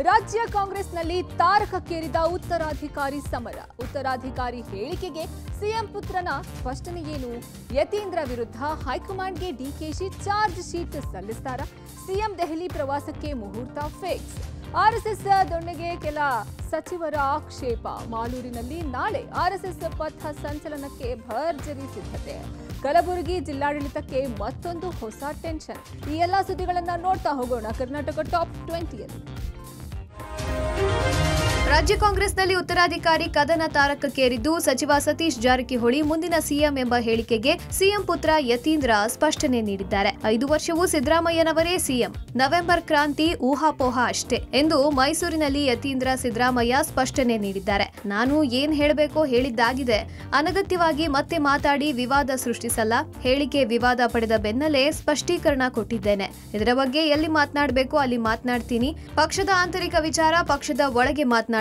ರಾಜ್ಯ ಕಾಂಗ್ರೆಸ್ನಲ್ಲಿ ತಾರಕಕ್ಕೇರಿದ ಉತ್ತರಾಧಿಕಾರಿ ಸಮರ. ಉತ್ತರಾಧಿಕಾರಿ ಹೇಳಿಕೆಗೆ ಸಿಎಂ ಪುತ್ರನ ಸ್ಪಷ್ಟನೆ ಏನು? ಯತೀಂದ್ರ ವಿರುದ್ಧ ಹೈಕಮಾಂಡ್ಗೆ ಡಿಕೆಶಿ ಚಾರ್ಜ್ ಶೀಟ್ ಸಲ್ಲಿಸ್ತಾರ? ಸಿಎಂ ದೆಹಲಿ ಪ್ರವಾಸಕ್ಕೆ ಮುಹೂರ್ತ ಫಿಕ್ಸ್. ಆರ್ಎಸ್ಎಸ್ ದೊಣ್ಣೆಗೆ ಕೆಲ ಸಚಿವರ ಆಕ್ಷೇಪ. ಮಾಲೂರಿನಲ್ಲಿ ನಾಳೆ ಆರ್ಎಸ್ಎಸ್ ಪಥ ಸಂಚಲನಕ್ಕೆ ಭರ್ಜರಿ ಸಿದ್ಧತೆ. ಕಲಬುರಗಿ ಜಿಲ್ಲಾಡಳಿತಕ್ಕೆ ಮತ್ತೊಂದು ಹೊಸ ಟೆನ್ಷನ್. ಈ ಎಲ್ಲಾ ಸುದ್ದಿಗಳನ್ನ ನೋಡ್ತಾ ಹೋಗೋಣ ಕರ್ನಾಟಕ ಟಾಪ್ 20ಯಲ್ಲಿ. ರಾಜ್ಯ ಕಾಂಗ್ರೆಸ್ನಲ್ಲಿ ಉತ್ತರಾಧಿಕಾರಿ ಕದನ ತಾರಕಕ್ಕೇರಿದ್ದು ಸಚಿವ ಸತೀಶ್ ಜಾರಕಿಹೊಳಿ ಮುಂದಿನ ಸಿಎಂ ಎಂಬ ಹೇಳಿಕೆಗೆ ಸಿಎಂ ಪುತ್ರ ಯತೀಂದ್ರ ಸ್ಪಷ್ಟನೆ ನೀಡಿದ್ದಾರೆ. 5 ವರ್ಷವೂ ಸಿದ್ದರಾಮಯ್ಯನವರೇ ಸಿಎಂ. ನವೆಂಬರ್ ಕ್ರಾಂತಿ ಊಹಾಪೋಹ ಅಷ್ಟೇ ಎಂದು ಮೈಸೂರಿನಲ್ಲಿ ಯತೀಂದ್ರ ಸಿದ್ದರಾಮಯ್ಯ ಸ್ಪಷ್ಟನೆ ನೀಡಿದ್ದಾರೆ. ನಾನು ಏನ್ ಹೇಳಬೇಕೋ ಹೇಳಿದ್ದಾಗಿದೆ. ಅನಗತ್ಯವಾಗಿ ಮತ್ತೆ ಮಾತಾಡಿ ವಿವಾದ ಸೃಷ್ಟಿಸಲ್ಲ. ಹೇಳಿಕೆ ವಿವಾದ ಪಡೆದ ಬೆನ್ನಲ್ಲೇ ಸ್ಪಷ್ಟೀಕರಣ ಕೊಟ್ಟಿದ್ದೇನೆ. ಇದರ ಬಗ್ಗೆ ಎಲ್ಲಿ ಮಾತನಾಡಬೇಕು ಅಲ್ಲಿ ಮಾತನಾಡ್ತೀನಿ. ಪಕ್ಷದ ಆಂತರಿಕ ವಿಚಾರ ಪಕ್ಷದ ಒಳಗೆ ಮಾತನಾಡ್ತೇನೆ.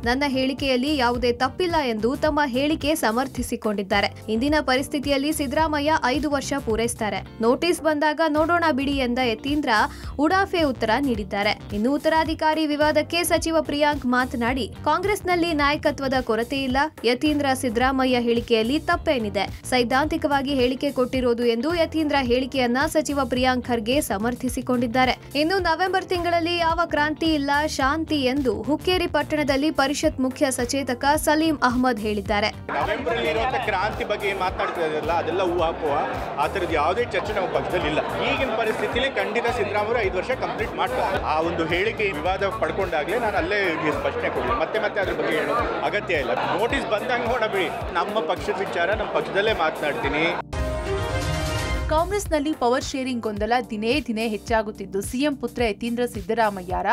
ನನ್ನ ಹೇಳಿಕೆಯಲ್ಲಿ ಯಾವುದೇ ತಪ್ಪಿಲ್ಲ ಎಂದು ತಮ್ಮ ಹೇಳಿಕೆ ಸಮರ್ಥಿಸಿಕೊಂಡಿದ್ದಾರೆ. ಇಂದಿನ ಪರಿಸ್ಥಿತಿಯಲ್ಲಿ ಸಿದ್ದರಾಮಯ್ಯ 5 ವರ್ಷ ಪೂರೈಸುತ್ತಾರೆ. ನೋಟಿಸ್ ಬಂದಾಗ ನೋಡೋಣ ಬಿಡಿ ಎಂದ ಯತೀಂದ್ರ ಉಡಾಫೆ ಉತ್ತರ ನೀಡಿದ್ದಾರೆ. ಇನ್ನು ಉತ್ತರಾಧಿಕಾರಿ ವಿವಾದಕ್ಕೆ ಸಚಿವ ಪ್ರಿಯಾಂಕ್ ಮಾತನಾಡಿ, ಕಾಂಗ್ರೆಸ್ನಲ್ಲಿ ನಾಯಕತ್ವದ ಕೊರತೆ ಇಲ್ಲ. ಯತೀಂದ್ರ ಸಿದ್ದರಾಮಯ್ಯ ಹೇಳಿಕೆಯಲ್ಲಿ ತಪ್ಪೇನಿದೆ? ಸೈದ್ಧಾಂತಿಕವಾಗಿ ಹೇಳಿಕೆ ಕೊಟ್ಟಿರೋದು ಎಂದು ಯತೀಂದ್ರ ಹೇಳಿಕೆಯನ್ನ ಸಚಿವ ಪ್ರಿಯಾಂಕ್ ಖರ್ಗೆ ಸಮರ್ಥಿಸಿಕೊಂಡಿದ್ದಾರೆ. ಇನ್ನು ನವೆಂಬರ್ ತಿಂಗಳಲ್ಲಿ ಯಾವ ಕ್ರಾಂತಿ ಇಲ್ಲ, ಶಾಂತಿ ಎಂದು ಹುಕ್ಕೇರಿ ಪಟ್ಟಣದಲ್ಲಿ ಪರಿಷತ್ ಮುಖ್ಯ ಸಚೇತಕ ಸಲೀಂ ಅಹಮದ್ ಹೇಳಿದ್ದಾರೆ. ನವೆಂಬರ್ ಕ್ರಾಂತಿ ಬಗ್ಗೆ ಮಾತನಾಡ್ತಿರಲ್ಲ, ಅದೆಲ್ಲ ಊಹಾಪೋಹ. ಆ ತರದ ಯಾವುದೇ ಚರ್ಚೆ ನಮ್ಮ ಪಕ್ಷದಲ್ಲಿ ಇಲ್ಲ. ಈಗಿನ ಪರಿಸ್ಥಿತಿಯಲ್ಲಿ ಖಂಡಿತ ಸಿದ್ದರಾಮಯ್ಯ 5 ವರ್ಷ ಕಂಪ್ಲೀಟ್ ಮಾಡ್ತಾರೆ. ಆ ಒಂದು ಹೇಳಿಕೆ ವಿವಾದ ಪಡ್ಕೊಂಡಾಗ್ಲೇ ನಾನು ಅಲ್ಲೇ ಸ್ಪಷ್ಟನೆ ಕೊಡ್ತೀನಿ. ಮತ್ತೆ ಅದ್ರ ಬಗ್ಗೆ ಹೇಳೋ ಅಗತ್ಯ ಇಲ್ಲ. ನೋಟಿಸ್ ಬಂದಂಗೆ ನೋಡಬೇಡಿ. ನಮ್ಮ ಪಕ್ಷದ ವಿಚಾರ ನಮ್ಮ ಪಕ್ಷದಲ್ಲೇ ಮಾತನಾಡ್ತೀನಿ. ಕಾಂಗ್ರೆಸ್ನಲ್ಲಿ ಪವರ್ ಶೇರಿಂಗ್ ಗೊಂದಲ ದಿನೇ ದಿನೇ ಹೆಚ್ಚಾಗುತ್ತಿದ್ದು ಸಿಎಂ ಪುತ್ರ ಯತೀಂದ್ರ ಸಿದ್ದರಾಮಯ್ಯರ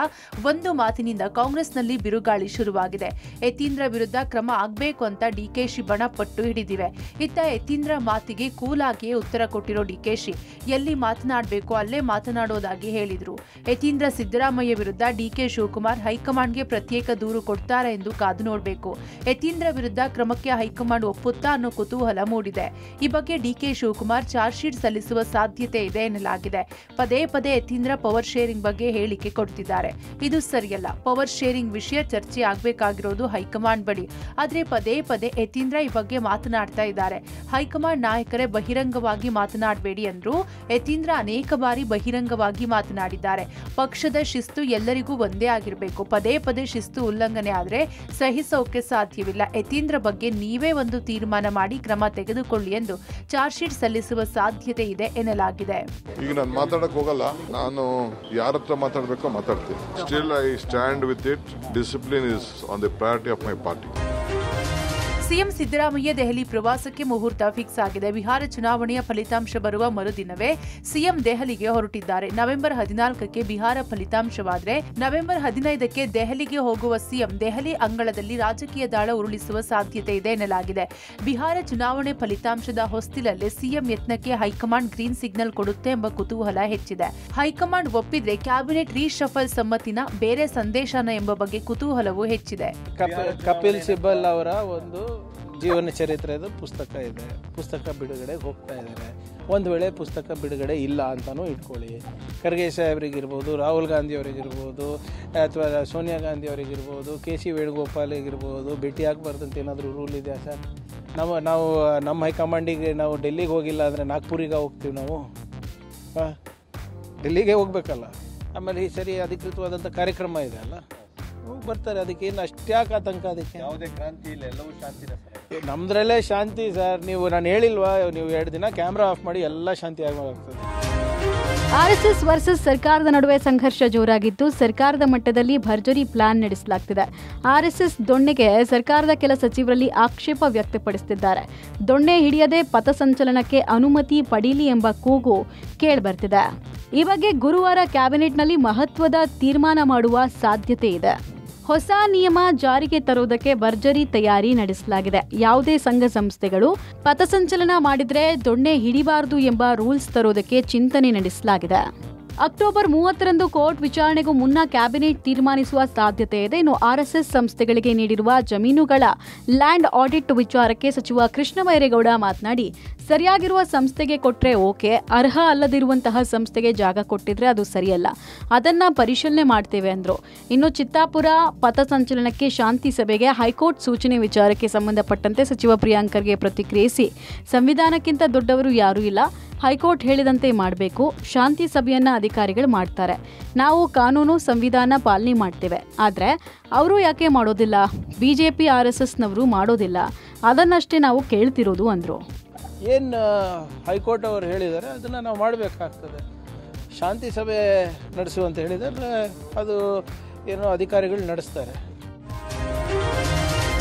ಒಂದು ಮಾತಿನಿಂದ ಕಾಂಗ್ರೆಸ್ನಲ್ಲಿ ಬಿರುಗಾಳಿ ಶುರುವಾಗಿದೆ. ಯತೀಂದ್ರ ವಿರುದ್ಧ ಕ್ರಮ ಆಗಬೇಕು ಅಂತ ಡಿಕೆಶಿ ಬಣ ಪಟ್ಟು ಹಿಡಿದಿವೆ. ಇತ್ತ ಯತೀಂದ್ರ ಮಾತಿಗೆ ಕೂಲ್ ಆಗಿಯೇ ಉತ್ತರ ಕೊಟ್ಟಿರೋ ಡಿಕೆಶಿ ಎಲ್ಲಿ ಮಾತನಾಡಬೇಕು ಅಲ್ಲೇ ಮಾತನಾಡೋದಾಗಿ ಹೇಳಿದ್ರು. ಯತೀಂದ್ರ ಸಿದ್ದರಾಮಯ್ಯ ವಿರುದ್ಧ ಡಿಕೆ ಶಿವಕುಮಾರ್ ಹೈಕಮಾಂಡ್ಗೆ ಪ್ರತ್ಯೇಕ ದೂರು ಕೊಡ್ತಾರಾ ಎಂದು ಕಾದು ನೋಡಬೇಕು. ಯತೀಂದ್ರ ವಿರುದ್ಧ ಕ್ರಮಕ್ಕೆ ಹೈಕಮಾಂಡ್ ಒಪ್ಪುತ್ತಾ ಅನ್ನೋ ಕುತೂಹಲ ಮೂಡಿದೆ. ಈ ಬಗ್ಗೆ ಡಿಕೆ ಶಿವಕುಮಾರ್ ಚಾರ್ಜ್ ಶೀಟ್ ಸಲ್ಲಿಸುವ ಸಾಧ್ಯತೆ ಇದೆ ಎನ್ನಲಾಗಿದೆ. ಪದೇ ಪದೇ ಯತೀಂದ್ರ ಪವರ್ ಶೇರಿಂಗ್ ಬಗ್ಗೆ ಹೇಳಿಕೆ ಕೊಡ್ತಿದ್ದಾರೆ. ಇದು ಸರಿಯಲ್ಲ. ಪವರ್ ಶೇರಿಂಗ್ ವಿಷಯ ಚರ್ಚೆ ಆಗಬೇಕಾಗಿರೋದು ಹೈಕಮಾಂಡ್ ಬಳಿ. ಆದ್ರೆ ಪದೇ ಪದೇ ಯತೀಂದ್ರ ಈ ಬಗ್ಗೆ ಮಾತನಾಡ್ತಾ ಇದ್ದಾರೆ. ಹೈಕಮಾಂಡ್ ನಾಯಕರೇ ಬಹಿರಂಗವಾಗಿ ಮಾತನಾಡಬೇಡಿ ಅಂದ್ರು. ಯತೀಂದ್ರ ಅನೇಕ ಬಾರಿ ಬಹಿರಂಗವಾಗಿ ಮಾತನಾಡಿದ್ದಾರೆ. ಪಕ್ಷದ ಶಿಸ್ತು ಎಲ್ಲರಿಗೂ ಒಂದೇ ಆಗಿರಬೇಕು. ಪದೇ ಪದೇ ಶಿಸ್ತು ಉಲ್ಲಂಘನೆ ಆದ್ರೆ ಸಹಿಸೋಕೆ ಸಾಧ್ಯವಿಲ್ಲ. ಯತೀಂದ್ರ ಬಗ್ಗೆ ನೀವೇ ಒಂದು ತೀರ್ಮಾನ ಮಾಡಿ ಕ್ರಮ ತೆಗೆದುಕೊಳ್ಳಿ ಎಂದು ಚಾರ್ಜ್ ಶೀಟ್ ಸಲ್ಲಿಸುವ ಸಾಧ್ಯತೆ ಇದೆ ಎನ್ನಲಾಗಿದೆ. ಈಗ ನಾನು ಮಾತಾಡಕ್ ಹೋಗಲ್ಲ. ನಾನು ಯಾರ ಹತ್ರ ಮಾತಾಡಬೇಕೋ ಮಾತಾಡ್ತೀನಿ. Still I stand with it. Discipline is on the priority of my party. CM Siddaramaiah Delhi ಪ್ರವಾಸಕ್ಕೆ ಮುಹೂರ್ತ ಫಿಕ್ಸ್ ಆಗಿದೆ. ಬಿಹಾರ ಚುನಾವಣೆಯ ಫಲಿತಾಂಶ ಬರುವ ಮರುದಿನವೇ ಸಿಎಂ ದೆಹಲಿಗೆ ಹೊರಟಿದ್ದಾರೆ. ನವೆಂಬರ್ 14ಕ್ಕೆ ಬಿಹಾರ ಫಲಿತಾಂಶವಾದರೆ ನವೆಂಬರ್ 15ಕ್ಕೆ ದೆಹಲಿಗೆ ಹೋಗುವ ಸಿಎಂ ದೆಹಲಿ ಅಂಗಳದಲ್ಲಿ ರಾಜಕೀಯ ದಾಳ ಉರುಳಿಸುವ ಸಾಧ್ಯತೆ ಇದೆ ಎನ್ನಲಾಗಿದೆ. ಬಿಹಾರ ಚುನಾವಣೆ ಫಲಿತಾಂಶದ ಹೊಸ್ತಿಲಲ್ಲೇ ಸಿಎಂ ಯತ್ನಕ್ಕೆ ಹೈಕಮಾಂಡ್ ಗ್ರೀನ್ ಸಿಗ್ನಲ್ ಕೊಡುತ್ತೆ ಎಂಬ ಕುತೂಹಲ ಹೆಚ್ಚಿದೆ. ಹೈಕಮಾಂಡ್ ಒಪ್ಪಿದ್ರೆ ಕ್ಯಾಬಿನೆಟ್ ರೀಶಫಲ್ ಸಮ್ಮತಿನ ಬೇರೆ ಸಂದೇಶನ ಎಂಬ ಬಗ್ಗೆ ಕುತೂಹಲವೂ ಹೆಚ್ಚಿದೆ. ಕಪಿಲ್ ಸಿಬಲ್ ಅವರ ಒಂದು ಜೀವನ ಚರಿತ್ರೆದು ಪುಸ್ತಕ ಇದೆ. ಪುಸ್ತಕ ಬಿಡುಗಡೆಗೆ ಹೋಗ್ತಾ ಇದ್ದಾರೆ. ಒಂದು ವೇಳೆ ಪುಸ್ತಕ ಬಿಡುಗಡೆ ಇಲ್ಲ ಅಂತಾನೂ ಇಟ್ಕೊಳ್ಳಿ. ಖರ್ಗೆ ಸಾಹೇಬ್ರಿಗಿರ್ಬೋದು, ರಾಹುಲ್ ಗಾಂಧಿ ಅವರಿಗಿರ್ಬೋದು, ಅಥವಾ ಸೋನಿಯಾ ಗಾಂಧಿ ಅವರಿಗಿರ್ಬೋದು, ಕೆ.ಸಿ. ವೇಣುಗೋಪಾಲಿಗಿರ್ಬೋದು, ಭೇಟಿ ಆಗಬಾರ್ದಂತ ಏನಾದರೂ ರೂಲ್ ಇದೆಯಾ ಸರ್? ನಾವು ನಮ್ಮ ಹೈಕಮಾಂಡಿಗೆ ನಾವು ಡೆಲ್ಲಿಗೆ ಹೋಗಿಲ್ಲ ಅಂದರೆ ನಾಗ್ಪುರಿಗೆ ಹೋಗ್ತೀವಿ. ನಾವು ಡೆಲ್ಲಿಗೆ ಹೋಗ್ಬೇಕಲ್ಲ. ಆಮೇಲೆ ಈ ಸರಿ ಅಧಿಕೃತವಾದಂಥ ಕಾರ್ಯಕ್ರಮ ಇದೆ ಅಲ್ಲ, ಬರ್ತಾರೆ. ಅದಕ್ಕೆ ಏನು ಅಷ್ಟ್ಯಾಕೆ ಆತಂಕ? ಅದಕ್ಕೆ ಯಾವುದೇ ಕ್ರಾಂತಿ ಇಲ್ಲ, ಎಲ್ಲವೂ ಶಾಂತಿನೇ ಸರ್. ನಮ್ದ್ರಲ್ಲೇ ಶಾಂತಿ ಸರ್. ನಾನು ಹೇಳಿಲ್ವಾ, ನೀವು 2 ದಿನ ಕ್ಯಾಮ್ರಾ ಆಫ್ ಮಾಡಿ ಎಲ್ಲ ಶಾಂತಿ ಆಗಬೇಕಾಗ್ತದೆ. ಆರ್ಎಸ್ಎಸ್ ವರ್ಸಸ್ ಸರ್ಕಾರದ ನಡುವೆ ಸಂಘರ್ಷ ಜೋರಾಗಿದ್ದು ಸರ್ಕಾರದ ಮಟ್ಟದಲ್ಲಿ ಭರ್ಜರಿ ಪ್ಲಾನ್ ನಡೆಸಲಾಗ್ತಿದೆ. ಆರ್ಎಸ್ಎಸ್ ದೊಣ್ಣೆಗೆ ಸರ್ಕಾರದ ಕೆಲ ಸಚಿವರಲ್ಲಿ ಆಕ್ಷೇಪ ವ್ಯಕ್ತಪಡಿಸುತ್ತಿದ್ದಾರೆ. ದೊಣ್ಣೆ ಹಿಡಿಯದೆ ಪಥಸಂಚಲನಕ್ಕೆ ಅನುಮತಿ ಪಡೀಲಿ ಎಂಬ ಕೂಗು ಕೇಳಿಬರ್ತಿದೆ. ಈ ಬಗ್ಗೆ ಗುರುವಾರ ಕ್ಯಾಬಿನೆಟ್ನಲ್ಲಿ ಮಹತ್ವದ ತೀರ್ಮಾನ ಮಾಡುವ ಸಾಧ್ಯತೆ ಇದೆ. ಹೊಸ ನಿಯಮ ಜಾರಿಗೆ ತರುವುದಕ್ಕೆ ಭರ್ಜರಿ ತಯಾರಿ ನಡೆಸಲಾಗಿದೆ. ಯಾವುದೇ ಸಂಘ ಸಂಸ್ಥೆಗಳು ಪಥಸಂಚಲನ ಮಾಡಿದ್ರೆ ದೊಣ್ಣೆ ಹಿಡಿಬಾರದು ಎಂಬ ರೂಲ್ಸ್ ತರುವುದಕ್ಕೆ ಚಿಂತನೆ ನಡೆಸಲಾಗಿದೆ. ಅಕ್ಟೋಬರ್ 30ರಂದು ಕೋರ್ಟ್ ವಿಚಾರಣೆಗೂ ಮುನ್ನ ಕ್ಯಾಬಿನೆಟ್ ತೀರ್ಮಾನಿಸುವ ಸಾಧ್ಯತೆ ಇದೆ. ಇನ್ನು ಆರ್ಎಸ್ಎಸ್ ಸಂಸ್ಥೆಗಳಿಗೆ ನೀಡಿರುವ ಜಮೀನುಗಳ ಲ್ಯಾಂಡ್ ಆಡಿಟ್ ವಿಚಾರಕ್ಕೆ ಸಚಿವ ಕೃಷ್ಣ ಬೈರೇಗೌಡ ಮಾತನಾಡಿ, ಸರಿಯಾಗಿರುವ ಸಂಸ್ಥೆಗೆ ಕೊಟ್ಟರೆ ಓಕೆ, ಅರ್ಹ ಅಲ್ಲದಿರುವಂತಹ ಸಂಸ್ಥೆಗೆ ಜಾಗ ಕೊಟ್ಟಿದ್ರೆ ಅದು ಸರಿಯಲ್ಲ, ಅದನ್ನ ಪರಿಶೀಲನೆ ಮಾಡ್ತೇವೆ ಅಂದ್ರು. ಇನ್ನು ಚಿತ್ತಾಪುರ ಪಥಸಂಚಲನಕ್ಕೆ ಶಾಂತಿ ಸಭೆಗೆ ಹೈಕೋರ್ಟ್ ಸೂಚನೆ ವಿಚಾರಕ್ಕೆ ಸಂಬಂಧಪಟ್ಟಂತೆ ಸಚಿವ ಪ್ರಿಯಾಂಕ್ ಖರ್ಗೆ ಪ್ರತಿಕ್ರಿಯಿಸಿ, ಸಂವಿಧಾನಕ್ಕಿಂತ ದೊಡ್ಡವರು ಯಾರೂ ಇಲ್ಲ, ಹೈಕೋರ್ಟ್ ಹೇಳಿದಂತೆ ಮಾಡಬೇಕು, ಶಾಂತಿ ಸಭೆಯನ್ನ ಅಧಿಕಾರಿಗಳು ಮಾಡ್ತಾರೆ, ನಾವು ಕಾನೂನು ಸಂವಿಧಾನ ಪಾಲನೆ ಮಾಡ್ತೇವೆ, ಆದರೆ ಅವರು ಯಾಕೆ ಮಾಡೋದಿಲ್ಲ, ಬಿಜೆಪಿ RSSನವರು ಮಾಡೋದಿಲ್ಲ, ಅದನ್ನಷ್ಟೇ ನಾವು ಕೇಳ್ತಿರೋದು ಅಂದರು. ಏನು ಹೈಕೋರ್ಟ್ ಅವರು ಹೇಳಿದ್ದಾರೆ ಅದನ್ನು ನಾವು ಮಾಡಬೇಕಾಗ್ತದೆ. ಶಾಂತಿ ಸಭೆ ನಡೆಸುವಂತ ಹೇಳಿದರೆ ಅದು ಏನೋ ಅಧಿಕಾರಿಗಳು ನಡೆಸ್ತಾರೆ.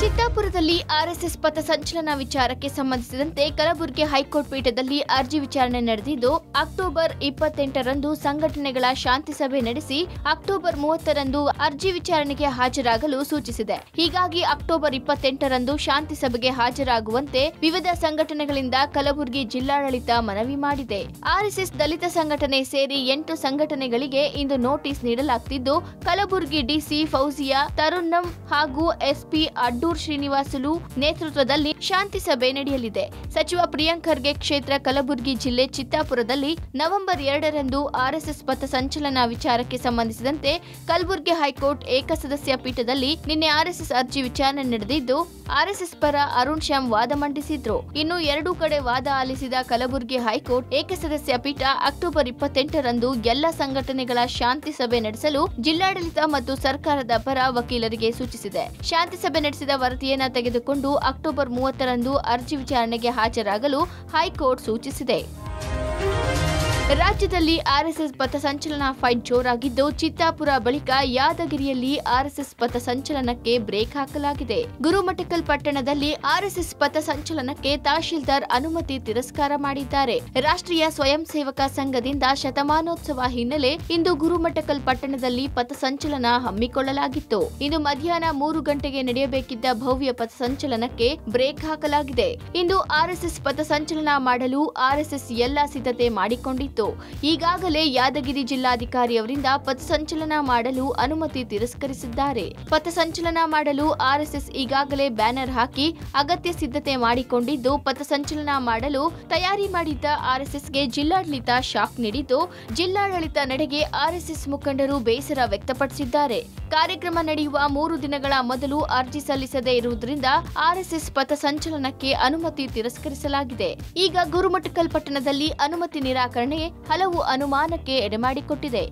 ಚಿತ್ತಾಪುರದಲ್ಲಿ ಆರ್ಎಸ್ಎಸ್ ಪಥಸಂಚಲನ ವಿಚಾರಕ್ಕೆ ಸಂಬಂಧಿಸಿದಂತೆ ಕಲಬುರಗಿ ಹೈಕೋರ್ಟ್ ಪೀಠದಲ್ಲಿ ಅರ್ಜಿ ವಿಚಾರಣೆ ನಡೆದಿದ್ದು, ಅಕ್ಟೋಬರ್ 28ರಂದು ಸಂಘಟನೆಗಳ ಶಾಂತಿ ಸಭೆ ನಡೆಸಿ ಅಕ್ಟೋಬರ್ 30ರಂದು ಅರ್ಜಿ ವಿಚಾರಣೆಗೆ ಹಾಜರಾಗಲು ಸೂಚಿಸಿದೆ. ಹೀಗಾಗಿ ಅಕ್ಟೋಬರ್ 28ರಂದು ಶಾಂತಿ ಸಭೆಗೆ ಹಾಜರಾಗುವಂತೆ ವಿವಿಧ ಸಂಘಟನೆಗಳಿಂದ ಕಲಬುರಗಿ ಜಿಲ್ಲಾಡಳಿತ ಮನವಿ ಮಾಡಿದೆ. ಆರ್ಎಸ್ಎಸ್ ದಲಿತ ಸಂಘಟನೆ ಸೇರಿ 8 ಸಂಘಟನೆಗಳಿಗೆ ಇಂದು ನೋಟಿಸ್ ನೀಡಲಾಗುತ್ತಿದ್ದು, ಕಲಬುರಗಿ ಡಿಸಿ ಫೌಜಿಯಾ ತರುನ್ನಂ ಹಾಗೂ ಎಸ್ಪಿ ಅಡ್ಡೂರ್ ಶ್ರೀನಿವಾಸುಲು ನೇತೃತ್ವದಲ್ಲಿ ಶಾಂತಿ ಸಭೆ ನಡೆಯಲಿದೆ. ಸಚಿವ ಪ್ರಿಯಾಂಕ್ ಖರ್ಗೆ ಕ್ಷೇತ್ರ ಕಲಬುರಗಿ ಜಿಲ್ಲೆ ಚಿತ್ತಾಪುರದಲ್ಲಿ ನವೆಂಬರ್ 2ರಂದು ಆರ್ಎಸ್ಎಸ್ ಪಥಸಂಚಲನ ವಿಚಾರಕ್ಕೆ ಸಂಬಂಧಿಸಿದಂತೆ ಕಲಬುರಗಿ ಹೈಕೋರ್ಟ್ ಏಕಸದಸ್ಯ ಪೀಠದಲ್ಲಿ ನಿನ್ನೆ ಆರ್ಎಸ್ಎಸ್ ಅರ್ಜಿ ವಿಚಾರಣೆ ನಡೆದಿದ್ದು, ಆರ್ಎಸ್ಎಸ್ ಪರ ಅರುಣ್ ಶ್ಯಾಮ್ ವಾದ ಮಂಡಿಸಿದ್ರು. ಇನ್ನು 2 ಕಡೆ ವಾದ ಆಲಿಸಿದ ಕಲಬುರಗಿ ಹೈಕೋರ್ಟ್ ಏಕಸದಸ್ಯ ಪೀಠ ಅಕ್ಟೋಬರ್ 28ರಂದು ಎಲ್ಲ ಸಂಘಟನೆಗಳ ಶಾಂತಿ ಸಭೆ ನಡೆಸಲು ಜಿಲ್ಲಾಡಳಿತ ಮತ್ತು ಸರ್ಕಾರದ ಪರ ವಕೀಲರಿಗೆ ಸೂಚಿಸಿದೆ. ಶಾಂತಿ ಸಭೆ ನಡೆಸಿದ ವರದಿಯನ್ನು ತೆಗೆದುಕೊಂಡು ಅಕ್ಟೋಬರ್ 30ರಂದು ಅರ್ಜಿ ವಿಚಾರಣೆಗೆ ಹಾಜರಾಗಲು ಹೈಕೋರ್ಟ್ ಸೂಚಿಸಿದೆ. ರಾಜ್ಯದಲ್ಲಿ ಆರ್ಎಸ್ಎಸ್ ಪಥಸಂಚಲನ ಫೈಟ್ ಜೋರಾಗಿದ್ದು, ಚಿತ್ತಾಪುರ ಬಳಿಕ ಯಾದಗಿರಿಯಲ್ಲಿ ಆರ್ಎಸ್ಎಸ್ ಪಥಸಂಚಲನಕ್ಕೆ ಬ್ರೇಕ್ ಹಾಕಲಾಗಿದೆ. ಗುರುಮಠಕಲ್ ಪಟ್ಟಣದಲ್ಲಿ ಆರ್ಎಸ್ಎಸ್ ಪಥಸಂಚಲನಕ್ಕೆ ತಹಶೀಲ್ದಾರ್ ಅನುಮತಿ ತಿರಸ್ಕಾರ ಮಾಡಿದ್ದಾರೆ. ರಾಷ್ಟ್ರೀಯ ಸ್ವಯಂ ಸೇವಕ ಸಂಘದಿಂದ ಶತಮಾನೋತ್ಸವ ಹಿನ್ನೆಲೆ ಇಂದು ಗುರುಮಠಕಲ್ ಪಟ್ಟಣದಲ್ಲಿ ಪಥಸಂಚಲನ ಹಮ್ಮಿಕೊಳ್ಳಲಾಗಿತ್ತು. ಇಂದು ಮಧ್ಯಾಹ್ನ 3 ಗಂಟೆಗೆ ನಡೆಯಬೇಕಿದ್ದ ಭವ್ಯ ಪಥಸಂಚಲನಕ್ಕೆ ಬ್ರೇಕ್ ಹಾಕಲಾಗಿದೆ. ಇಂದು ಆರ್ಎಸ್ಎಸ್ ಪಥಸಂಚಲನ ಮಾಡಲು ಆರ್ಎಸ್ಎಸ್ ಎಲ್ಲಾ ಸಿದ್ಧತೆ ಮಾಡಿಕೊಂಡಿತ್ತು. ಈಗಾಗಲೇ ಯಾದಗಿರಿ ಜಿಲ್ಲಾಧಿಕಾರಿ ಅವರಿಂದ ಪಥಸಂಚಲನ ಮಾಡಲು ಅನುಮತಿ ತಿರಸ್ಕರಿಸಿದ್ದಾರೆ. ಪಥಸಂಚಲನ ಮಾಡಲು ಆರ್ಎಸ್ಎಸ್ ಈಗಾಗಲೇ ಬ್ಯಾನರ್ ಹಾಕಿ ಅಗತ್ಯ ಸಿದ್ಧತೆ ಮಾಡಿಕೊಂಡಿದ್ದು, ಪಥಸಂಚಲನ ಮಾಡಲು ತಯಾರಿ ಮಾಡಿದ್ದ ಆರ್ಎಸ್ಎಸ್ಗೆ ಜಿಲ್ಲಾಡಳಿತ ಶಾಕ್ ನೀಡಿದ್ದು, ಜಿಲ್ಲಾಡಳಿತ ನಡೆಗೆ ಆರ್ಎಸ್ಎಸ್ ಮುಖಂಡರು ಬೇಸರ ವ್ಯಕ್ತಪಡಿಸಿದ್ದಾರೆ. ಕಾರ್ಯಕ್ರಮ ನಡೆಯುವ 3 ದಿನಗಳ ಮೊದಲು ಅರ್ಜಿ ಸಲ್ಲಿಸದೇ ಇರುವುದರಿಂದ ಆರ್ಎಸ್ಎಸ್ ಪಥಸಂಚಲನಕ್ಕೆ ಅನುಮತಿ ತಿರಸ್ಕರಿಸಲಾಗಿದೆ. ಈಗ ಗುರುಮಠಕಲ್ ಪಟ್ಟಣದಲ್ಲಿ ಅನುಮತಿ ನಿರಾಕರಣೆ ಹಲವು ಅನುಮಾನಕ್ಕೆ ಎಡೆಮಾಡಿಕೊಟ್ಟಿದೆ.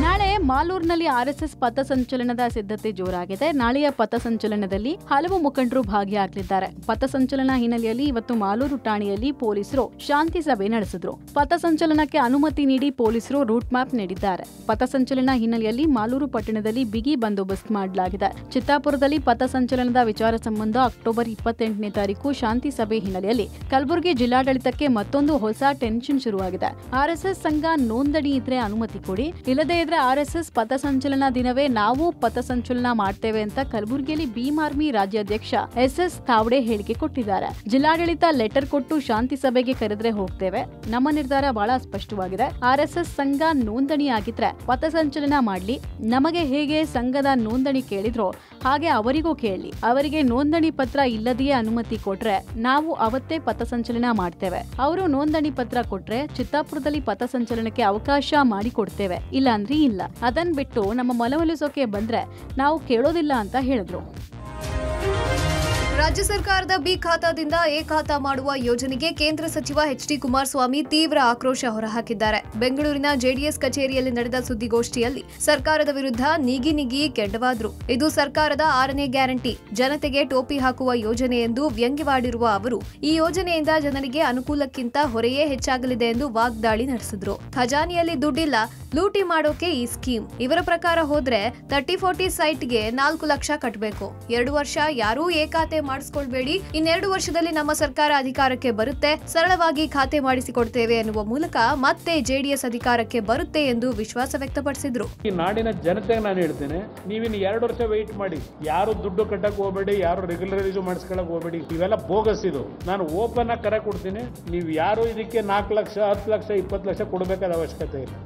ನಾಳೆ ಮಾಲೂರಿನಲ್ಲಿ ಆರ್ಎಸ್ಎಸ್ ಪಥಸಂಚಲನದ ಸಿದ್ಧತೆ ಜೋರಾಗಿದೆ. ನಾಳೆಯ ಪಥಸಂಚಲನದಲ್ಲಿ ಹಲವು ಮುಖಂಡರು ಭಾಗಿಯಾಗಲಿದ್ದಾರೆ. ಪಥಸಂಚಲನ ಹಿನ್ನೆಲೆಯಲ್ಲಿ ಇವತ್ತು ಮಾಲೂರು ಠಾಣೆಯಲ್ಲಿ ಪೊಲೀಸರು ಶಾಂತಿ ಸಭೆ ನಡೆಸಿದ್ರು. ಪಥಸಂಚಲನಕ್ಕೆ ಅನುಮತಿ ನೀಡಿ ಪೊಲೀಸರು ರೂಟ್ ಮ್ಯಾಪ್ ನೀಡಿದ್ದಾರೆ. ಪಥಸಂಚಲನ ಹಿನ್ನೆಲೆಯಲ್ಲಿ ಮಾಲೂರು ಪಟ್ಟಣದಲ್ಲಿ ಬಿಗಿ ಬಂದೋಬಸ್ತ್ ಮಾಡಲಾಗಿದೆ. ಚಿತ್ತಾಪುರದಲ್ಲಿ ಪಥಸಂಚಲನದ ವಿಚಾರ ಸಂಬಂಧ ಅಕ್ಟೋಬರ್ 28ನೇ ತಾರೀಕು ಶಾಂತಿ ಸಭೆ ಹಿನ್ನೆಲೆಯಲ್ಲಿ ಕಲಬುರಗಿ ಜಿಲ್ಲಾಡಳಿತಕ್ಕೆ ಮತ್ತೊಂದು ಹೊಸ ಟೆನ್ಷನ್ ಶುರುವಾಗಿದೆ. ಆರ್ಎಸ್ಎಸ್ ಸಂಘ ನೋಂದಣಿ ಇದ್ರೆ ಅನುಮತಿ ಕೊಡಿ, ಇಲ್ಲದೇ ಇದ್ರೆ ಆರ್ಎಸ್ಎಸ್ ಪಥಸಂಚಲನ ದಿನವೇ ನಾವು ಪಥಸಂಚಲನ ಮಾಡ್ತೇವೆ ಅಂತ ಕಲಬುರಗಿಯಲ್ಲಿ ಭೀಮ್ ಆರ್ಮಿ ರಾಜ್ಯಾಧ್ಯಕ್ಷ SS ತಾವಡೆ ಹೇಳಿಕೆ ಕೊಟ್ಟಿದ್ದಾರೆ. ಜಿಲ್ಲಾಡಳಿತ ಲೆಟರ್ ಕೊಟ್ಟು ಶಾಂತಿ ಸಭೆಗೆ ಕರೆದ್ರೆ ಹೋಗ್ತೇವೆ, ನಮ್ಮ ನಿರ್ಧಾರ ಬಹಳ ಸ್ಪಷ್ಟವಾಗಿದೆ. ಆರ್ಎಸ್ಎಸ್ ಸಂಘ ನೋಂದಣಿ ಆಗಿದ್ರೆ ಪಥಸಂಚಲನ ಮಾಡ್ಲಿ, ನಮಗೆ ಹೇಗೆ ಸಂಘದ ನೋಂದಣಿ ಕೇಳಿದ್ರೋ ಹಾಗೆ ಅವರಿಗೂ ಕೇಳಿ, ಅವರಿಗೆ ನೋಂದಣಿ ಪತ್ರ ಇಲ್ಲದೆಯೇ ಅನುಮತಿ ಕೊಟ್ರೆ ನಾವು ಅವತ್ತೇ ಪಥಸಂಚಲನ ಮಾಡ್ತೇವೆ. ಅವರು ನೋಂದಣಿ ಪತ್ರ ಕೊಟ್ರೆ ಚಿತ್ತಾಪುರದಲ್ಲಿ ಪಥಸಂಚಲನಕ್ಕೆ ಅವಕಾಶ ಮಾಡಿಕೊಡ್ತೇವೆ, ಇಲ್ಲ ಅಂದ್ರೆ ಇಲ್ಲ. ಅದನ್ ಬಿಟ್ಟು ನಮ್ಮ ಮನವೊಲಿಸೋಕೆ ಬಂದ್ರೆ ನಾವು ಕೇಳೋದಿಲ್ಲ ಅಂತ ಹೇಳಿದ್ರು. ರಾಜ್ಯ ಸರ್ಕಾರದ ಬಿ ಖಾತಾದಿಂದ ಎ ಖಾತಾ ಮಾಡುವ ಯೋಜನೆಗೆ ಕೇಂದ್ರ ಸಚಿವ ಎಚ್.ಡಿ. ಕುಮಾರಸ್ವಾಮಿ ತೀವ್ರ ಆಕ್ರೋಶ ಹೊರಹಾಕಿದ್ದಾರೆ. ಬೆಂಗಳೂರಿನ ಜೆಡಿಎಸ್ ಕಚೇರಿಯಲ್ಲಿ ನಡೆದ ಸುದ್ದಿಗೋಷ್ಠಿಯಲ್ಲಿ ಸರ್ಕಾರದ ವಿರುದ್ಧ ನಿಗಿ ಕೆಂಡವಾದ್ರು. ಇದು ಸರ್ಕಾರದ 6ನೇ ಗ್ಯಾರಂಟಿ, ಜನತೆಗೆ ಟೋಪಿ ಹಾಕುವ ಯೋಜನೆ ಎಂದು ವ್ಯಂಗ್ಯವಾಡಿರುವ ಅವರು, ಈ ಯೋಜನೆಯಿಂದ ಜನರಿಗೆ ಅನುಕೂಲಕ್ಕಿಂತ ಹೊರೆಯೇ ಹೆಚ್ಚಾಗಲಿದೆ ಎಂದು ವಾಗ್ದಾಳಿ ನಡೆಸಿದ್ರು. ಖಜಾನೆಯಲ್ಲಿ ದುಡ್ಡಿಲ್ಲ, ಲೂಟಿ ಮಾಡೋಕೆ ಈ ಸ್ಕೀಮ್. ಇವರ ಪ್ರಕಾರ ಹೋದ್ರೆ 30-40 ಸೈಟ್ಗೆ 4 ಲಕ್ಷ ಕಟ್ಟಬೇಕು. 2 ವರ್ಷ ಯಾರೂ ಎ ಖಾತೆ ಮಾಡಿಸ್ಕೊಳ್ಬೇಡಿ, ಇನ್ನೆರಡು ವರ್ಷದಲ್ಲಿ ನಮ್ಮ ಸರ್ಕಾರ ಅಧಿಕಾರಕ್ಕೆ ಬರುತ್ತೆ, ಸರಳವಾಗಿ ಖಾತೆ ಮಾಡಿಸಿಕೊಡ್ತೇವೆ ಎನ್ನುವ ಮೂಲಕ ಮತ್ತೆ ಜೆಡಿಎಸ್ ಅಧಿಕಾರಕ್ಕೆ ಬರುತ್ತೆ ಎಂದು ವಿಶ್ವಾಸ ವ್ಯಕ್ತಪಡಿಸಿದ್ರು. ಈ ನಾಡಿನ ಜನತೆಗೆ ನಾನು ಹೇಳ್ತೇನೆ, ನೀವಿನ್ನು 2 ವರ್ಷ ವೆಯ್ಟ್ ಮಾಡಿ, ಯಾರು ದುಡ್ಡು ಕಟ್ಟಕ್ ಹೋಗಬೇಡಿ, ಯಾರು ರೆಗ್ಯುಲರೈಸ್ ಮಾಡಿಸ್ಕೊಳಕ್ ಹೋಗಬೇಡಿ, ಇವೆಲ್ಲ ಬೋಗಸ್. ಇದು ನಾನು ಓಪನ್ ಆಗಿ ಕರೆ ಕೊಡ್ತೀನಿ, ನೀವು ಯಾರು ಇದಕ್ಕೆ 4 ಲಕ್ಷ 10 ಲಕ್ಷ 20 ಲಕ್ಷ ಕೊಡಬೇಕಾದ ಅವಶ್ಯಕತೆ ಇಲ್ಲ.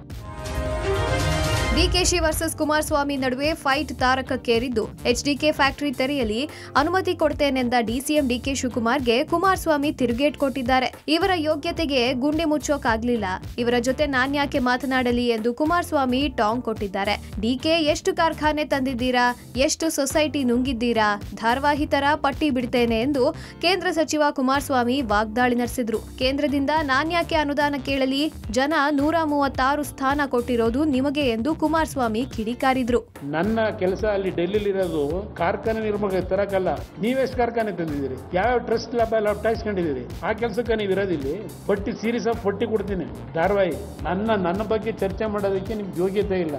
ಡಿಕೆಶಿ ವರ್ಸಸ್ ಕುಮಾರಸ್ವಾಮಿ ನಡುವೆ ಫೈಟ್ ತಾರಕಕ್ಕೇರಿದ್ದು ಎಚ್ಡಿಕೆ ಫ್ಯಾಕ್ಟರಿ ತೆರೆಯಲಿ ಅನುಮತಿ ಕೊಡ್ತೇನೆಂದ ಡಿಸಿಎಂ ಡಿಕೆ ಶಿವಕುಮಾರ್ಗೆ ಕುಮಾರಸ್ವಾಮಿ ತಿರುಗೇಟ್ ಕೊಟ್ಟಿದ್ದಾರೆ. ಇವರ ಯೋಗ್ಯತೆಗೆ ಗುಂಡಿ ಮುಚ್ಚೋಕಾಗ್ಲಿಲ್ಲ, ಇವರ ಜೊತೆ ನಾನ್ಯಾಕೆ ಮಾತನಾಡಲಿ ಎಂದು ಕುಮಾರಸ್ವಾಮಿ ಟಾಂಗ್ ಕೊಟ್ಟಿದ್ದಾರೆ. ಡಿಕೆ ಎಷ್ಟು ಕಾರ್ಖಾನೆ ತಂದಿದ್ದೀರಾ, ಎಷ್ಟು ಸೊಸೈಟಿ ನುಂಗಿದ್ದೀರಾ, ಧಾರಾವಾಹಿ ತರ ಪಟ್ಟಿ ಬಿಡ್ತೇನೆ ಎಂದು ಕೇಂದ್ರ ಸಚಿವ ಕುಮಾರಸ್ವಾಮಿ ವಾಗ್ದಾಳಿ ನಡೆಸಿದ್ರು. ಕೇಂದ್ರದಿಂದ ನಾನ್ಯಾಕೆ ಅನುದಾನ ಕೇಳಲಿ, ಜನ 136 ಸ್ಥಾನ ಕೊಟ್ಟಿರೋದು ನಿಮಗೆ ಎಂದು ಕುಮಾರಸ್ವಾಮಿ ಕಿಡಿಕಾರಿದ್ರು. ನನ್ನ ಕೆಲಸ ಅಲ್ಲಿ ಡೆಲ್ಲಿಲಿ ಇರೋದು ಕಾರ್ಖಾನೆ ನಿರ್ಮಾಣ ತರಕಲ್ಲ. ನೀವೆಷ್ಟು ಕಾರ್ಖಾನೆ ತಂದಿದ್ದೀರಿ, ಯಾವ ಟ್ರಸ್ಟ್ ಲ್ಯಾಬ್ ಟ್ಯಾಕ್ಸ್ ಕಂಡಿದ್ದೀರಿ, ಆ ಕೆಲಸಕ್ಕೆ ನೀವು ಇರೋದಿಲ್ಲಿ. ಪಟ್ಟಿ ಸೀರೀಸ್ ಆಫ್ ಪಟ್ಟಿ ಕೊಡ್ತೀನಿ ಧಾರಾವಾಹಿ. ನನ್ನ ಬಗ್ಗೆ ಚರ್ಚೆ ಮಾಡೋದಕ್ಕೆ ನಿಮ್ಗೆ ಯೋಗ್ಯತೆ ಇಲ್ಲ.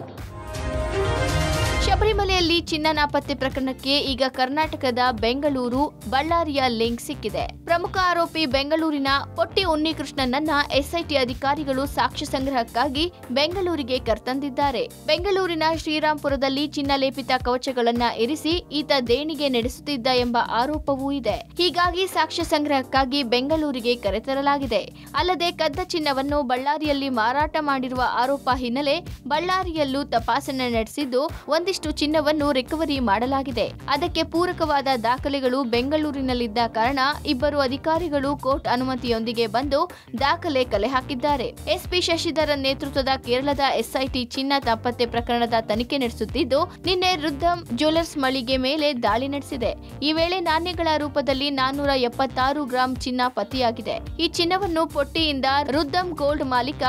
ಶಬರಿಮಲೆಯಲ್ಲಿ ಚಿನ್ನ ನಾಪತ್ತೆ ಪ್ರಕರಣಕ್ಕೆ ಈಗ ಕರ್ನಾಟಕದ ಬೆಂಗಳೂರು, ಬಳ್ಳಾರಿಯ ಲಿಂಕ್ ಸಿಕ್ಕಿದೆ. ಪ್ರಮುಖ ಆರೋಪಿ ಬೆಂಗಳೂರಿನ ಪೊಟ್ಟಿ ಉನ್ನಿಕೃಷ್ಣನನ್ನ ಎಸ್ಐಟಿ ಅಧಿಕಾರಿಗಳು ಸಾಕ್ಷ್ಯ ಸಂಗ್ರಹಕ್ಕಾಗಿ ಬೆಂಗಳೂರಿಗೆ ಕರೆತಂದಿದ್ದಾರೆ. ಬೆಂಗಳೂರಿನ ಶ್ರೀರಾಂಪುರದಲ್ಲಿ ಚಿನ್ನ ಲೇಪಿತ ಕವಚಗಳನ್ನ ಇರಿಸಿ ಈತ ದೇಣಿಗೆ ನಡೆಸುತ್ತಿದ್ದ ಎಂಬ ಆರೋಪವೂ ಇದೆ. ಹೀಗಾಗಿ ಸಾಕ್ಷ್ಯ ಸಂಗ್ರಹಕ್ಕಾಗಿ ಬೆಂಗಳೂರಿಗೆ ಕರೆತರಲಾಗಿದೆ. ಅಲ್ಲದೆ ಕದ್ದ ಚಿನ್ನವನ್ನು ಬಳ್ಳಾರಿಯಲ್ಲಿ ಮಾರಾಟ ಮಾಡಿರುವ ಆರೋಪ ಹಿನ್ನೆಲೆ ಬಳ್ಳಾರಿಯಲ್ಲೂ ತಪಾಸಣೆ ನಡೆಸಿದ್ದು ಒಂದಿಷ್ಟು ಚಿನ್ನವನ್ನು ರಿಕವರಿ ಮಾಡಲಾಗಿದೆ. ಅದಕ್ಕೆ ಪೂರಕವಾದ ದಾಖಲೆಗಳು ಬೆಂಗಳೂರಿನಲ್ಲಿದ್ದ ಕಾರಣ ಇಬ್ಬರು ಅಧಿಕಾರಿಗಳು ಕೋರ್ಟ್ ಅನುಮತಿಯೊಂದಿಗೆ ಬಂದು ದಾಖಲೆ ಕಲೆ ಹಾಕಿದ್ದಾರೆ. ಎಸ್ಪಿ ಶಶಿಧರನ್ ನೇತೃತ್ವದ ಕೇರಳದ ಎಸ್ಐಟಿ ಚಿನ್ನ ನಾಪತ್ತೆ ಪ್ರಕರಣದ ತನಿಖೆ ನಡೆಸುತ್ತಿದ್ದು ನಿನ್ನೆ ರುದ್ದಂ ಜ್ಯುವೆಲರ್ಸ್ ಮಳಿಗೆ ಮೇಲೆ ದಾಳಿ ನಡೆಸಿದೆ. ಈ ವೇಳೆ ನಾಣ್ಯಗಳ ರೂಪದಲ್ಲಿ 476 ಗ್ರಾಂ ಚಿನ್ನ ಪತ್ತೆಯಾಗಿದೆ. ಈ ಚಿನ್ನವನ್ನು ಪೊಟ್ಟಿಯಿಂದ ರುದ್ದಂ ಗೋಲ್ಡ್ ಮಾಲೀಕ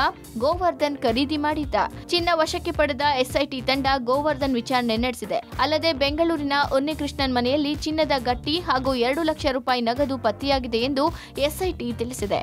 ಗೋವರ್ಧನ್ ಖರೀದಿ ಮಾಡಿದ್ದ. ಚಿನ್ನ ವಶಕ್ಕೆ ಪಡೆದ ಎಸ್ಐಟಿ ತಂಡ ಗೋವರ್ಧನ್ ವಿಚಾರಣೆ ನಡೆಸಿದೆ. ಅಲ್ಲದೆ ಬೆಂಗಳೂರಿನ ಉನ್ನಿಕೃಷ್ಣನ್ ಮನೆಯಲ್ಲಿ ಚಿನ್ನದ ಗಟ್ಟಿ ಹಾಗೂ 2 ಲಕ್ಷ ರೂಪಾಯಿ ನಗದು ಪತ್ತೆಯಾಗಿದೆ ಎಂದು ಎಸ್ಐಟಿ ತಿಳಿಸಿದೆ.